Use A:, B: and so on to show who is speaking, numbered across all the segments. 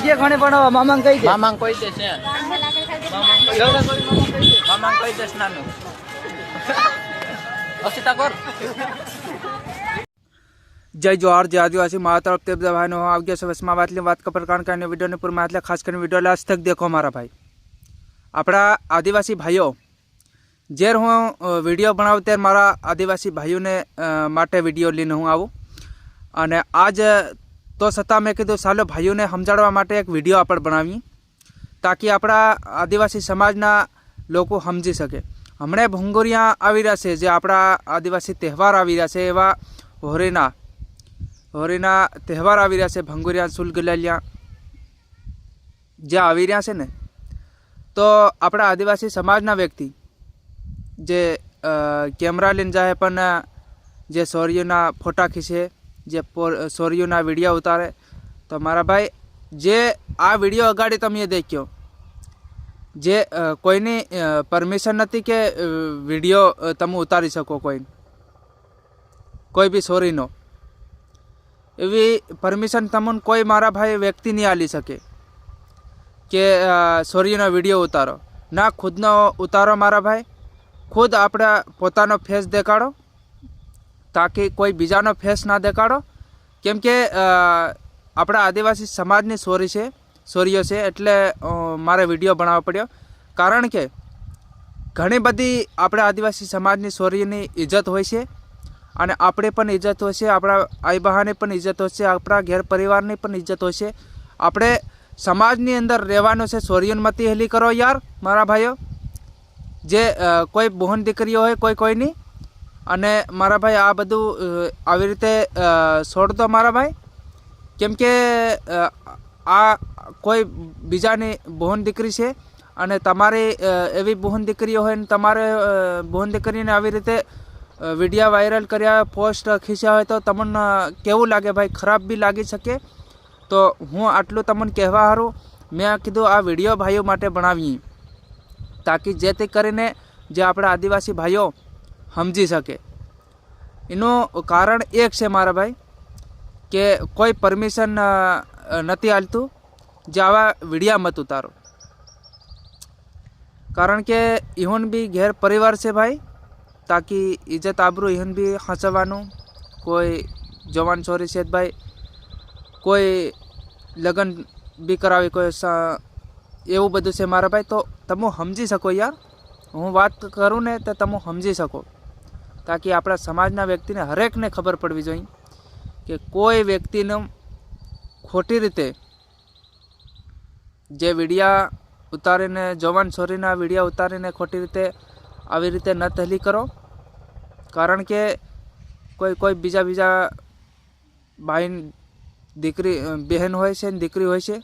A: જે ઘણે પણ મામા કહી દે
B: મામા કહી દે છે મામા કહી દે નાનું અસિતા કર
A: जय जोहार जय आदिवासी मारा तरफ ते બધા ભાઈનો આવગ્યા છે વસમાં વાત કપર કારણ કે વિડીયોની પૂરમાં એટલે ખાસ કરીને વિડીયો લાસ્ટ તક દેખો મારા ભાઈ આપણા આદિવાસી ભાઈઓ જ્યારે હું વિડીયો બનાવું ત્યારે મારા આદિવાસી ભાઈઓને માટે વિડીયો લઈને હું આવું અને આજ તો છતાં મેં કીધું ચાલો ભાઈઓને સમજાવવા માટે એક વિડીયો આપણે બનાવીએ તાકી આપણા આદિવાસી સમાજના લોકો સમજી શકે હમણાં ભંગોરિયા આવી રહ્યા છે જે આપણા આદિવાસી તહેવાર આવી રહ્યા છે એવા હોળીના તહેવાર આવી રહ્યા છે ભંગોરિયા સુલગલાલિયા જે આવી રહ્યા છે ને તો આપણા આદિવાસી સમાજના વ્યક્તિ જે કેમેરા લઈને જાય પણ જે શૌર્યના ફોટા ખીચે જે શૌર્યના વિડીયો ઉતારે તો મારા ભાઈ જે આ વિડીયો અગાડી તમે દેખ્યો જે કોઈની પરમિશન નથી કે વિડીયો તમે ઉતારી શકો કોઈ બી શૌર્યનો એવી પરમિશન તમને કોઈ મારા ભાઈ વ્યક્તિ નહીં આલી શકે કે શૌર્યનો વિડીયો ઉતારો ના ખુદનો ઉતારો મારા ભાઈ ખુદ આપણા પોતાનો ફેસ દેખાડો તાકી કોઈ બીજાનો ફેસ ના દેખાડો કેમ કે આપણા આદિવાસી સમાજની શૌર્ય છે એટલે મારે વિડીયો બનાવવો પડ્યો કારણ કે ઘણી બધી આપણા આદિવાસી સમાજની શૌર્યની ઇજ્જત હોય છે અને આપણે પણ ઇજ્જત હોય છે આપણા આઈ બહાની પણ ઇજ્જત હોય છે આપણા ઘેર પરિવારની પણ ઇજ્જત હોય છે આપણે સમાજની અંદર રહેવાનું છે શૌર્યમતી હેલી કરો યાર મારા ભાઈઓ જે કોઈ બહેન દીકરીઓ હોય કોઈની અને મારા ભાઈ આ બધું આવી રીતે છોડતો મારા ભાઈ કેમ કે આ કોઈ બીજાની બહેન દીકરી છે અને તમારી એવી બહેન દીકરીઓ હોય ને તમારે બહેન દીકરીને આવી રીતે વિડીયો વાયરલ કર્યા પોસ્ટ ખીચ્યા હોય તો તમને કેવું લાગે ભાઈ ખરાબ બી લાગી શકે તો હું આટલું તમને કહેવા હારું મેં કીધું આ વિડીયો ભાઈઓ માટે બનાવીએ તાકી જેથી કરીને જે આપણા આદિવાસી ભાઈઓ સમજી શકે એનું કારણ એક છે મારા ભાઈ કે કોઈ પરમિશન નથી આલતું જે આવા વિડીયા મત ઉતારો કારણ કે ઇહોન બી ઘેર પરિવાર છે ભાઈ તાકી ઇજ્જત આબરૂ ઇહન બી હાંચવાનું કોઈ જવાન છોરી છે ભાઈ કોઈ લગ્ન બી કરાવી કોઈ એવું બધું છે મારા ભાઈ તો તમે સમજી શકો યાર હું વાત કરું ને તો તમે સમજી શકો તાકી આપણા સમાજના વ્યક્તિને હરેકને ખબર પડવી જોઈએ કે કોઈ વ્યક્તિને ખોટી રીતે જે વિડીયા ઉતારીને જવાન છોરીના વિડીયા ઉતારીને ખોટી રીતે આવી રીતે ન તહેલી કરો કારણ કે કોઈ બીજા ભાઈ દીકરી બહેન હોય છે ને દીકરી હોય છે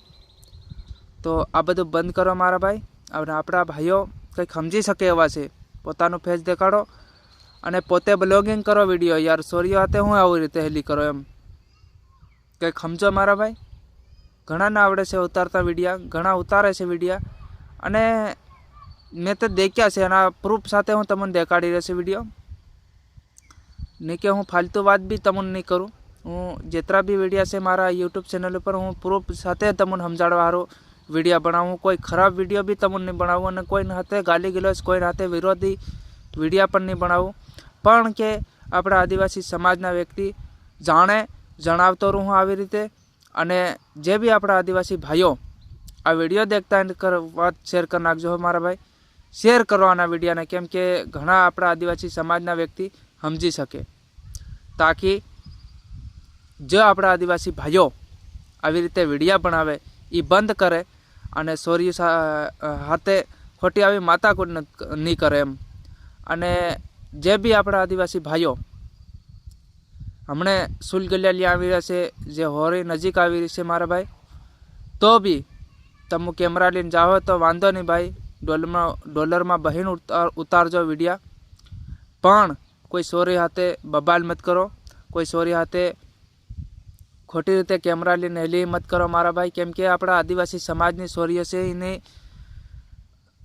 A: તો આ બધું બંધ કરો મારા ભાઈ અને આપણા ભાઈઓ કંઈક સમજી શકે એવા છે પોતાનું ફેસ દેખાડો અને પોતે બ્લોગિંગ કરો વિડીયો યાર શૌર્ય હાથે હું આવી રીતે હેલી કરો એમ કંઈક સમજો મારા ભાઈ ઘણા ના આવડે છે ઉતારતા વિડીયા ઘણા ઉતારે છે વિડીયા અને મેં તો દેખ્યા છે એના પ્રૂફ સાથે હું તમને દેખાડી રહેશે વિડીયો નહીં કે હું ફાલતુ વાત બી તમને નહીં કરું હું જેટલા બી વિડીયા છે મારા યુટ્યુબ ચેનલ ઉપર હું પ્રૂફ સાથે તમને સમજાવવા સારું વિડીયો બનાવું કોઈ ખરાબ વિડીયો બી તમને નહીં બનાવું અને કોઈના હાથે ગાલી ગલોચ કોઈના હાથે વિરોધી વિડીયા પણ નહીં બનાવું પણ કે આપણા આદિવાસી સમાજના વ્યક્તિ જાણે જણાવતો રહું આવી રીતે અને જે બી આપણા આદિવાસી ભાઈઓ આ વિડીયો દેખતા વાત શેર કરી નાખજો મારા ભાઈ શેર કરવાના વિડીયાને કેમ કે ઘણા આપણા આદિવાસી સમાજના વ્યક્તિ સમજી શકે તાકી જો આપણા આદિવાસી ભાઈઓ આવી રીતે વિડીયા બનાવે એ બંધ કરે અને શૌર્ય હાથે ખોટી આવી માતાકૂટ નહીં કરે એમ અને જે બી આપણા આદિવાસી ભાઈઓ હમણે સુલગલિયા આવી રહ્યા છે જે હોળી નજીક આવી રહી છે મારા ભાઈ તો બી તમે કેમેરા લઈને જાઓ તો વાંધો નહીં ભાઈ ડોલરમાં બહીન ઉતારજો વિડીયા પણ કોઈ શૌર્ય હાથે બબાલ મત કરો કોઈ શૌર્ય હાથે ખોટી રીતે કેમેરા લઈને હેલી મત કરો મારા ભાઈ કેમ કે આપણા આદિવાસી સમાજની શૌર્ય છે એને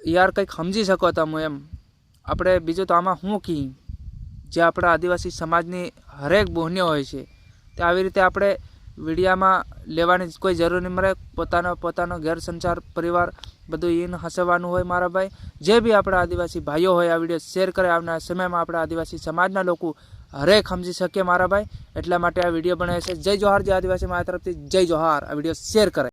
A: યાર કંઈક સમજી શકો તમે એમ આપણે બીજું તો આમાં શું કહી જે આપણા આદિવાસી સમાજની હરેક બહેનો હોય છે તે આવી રીતે આપણે વિડીયામાં લેવાની કોઈ જરૂર નહીં મળે. પોતાનો ઘેર સંસાર પરિવાર બધું એને હસવાનું હોય મારા ભાઈ. જે બી આપણા આદિવાસી ભાઈઓ હોય આ વિડીયો શેર કરે. આવનાર સમયમાં આપણા આદિવાસી સમાજના લોકો હરેક સમજી શકે મારા ભાઈ. એટલા માટે આ વિડીયો બનાવે છે. જય જોહાર. જે આદિવાસી મારા તરફથી જય જોહાર. આ વિડીયો શેર કરે.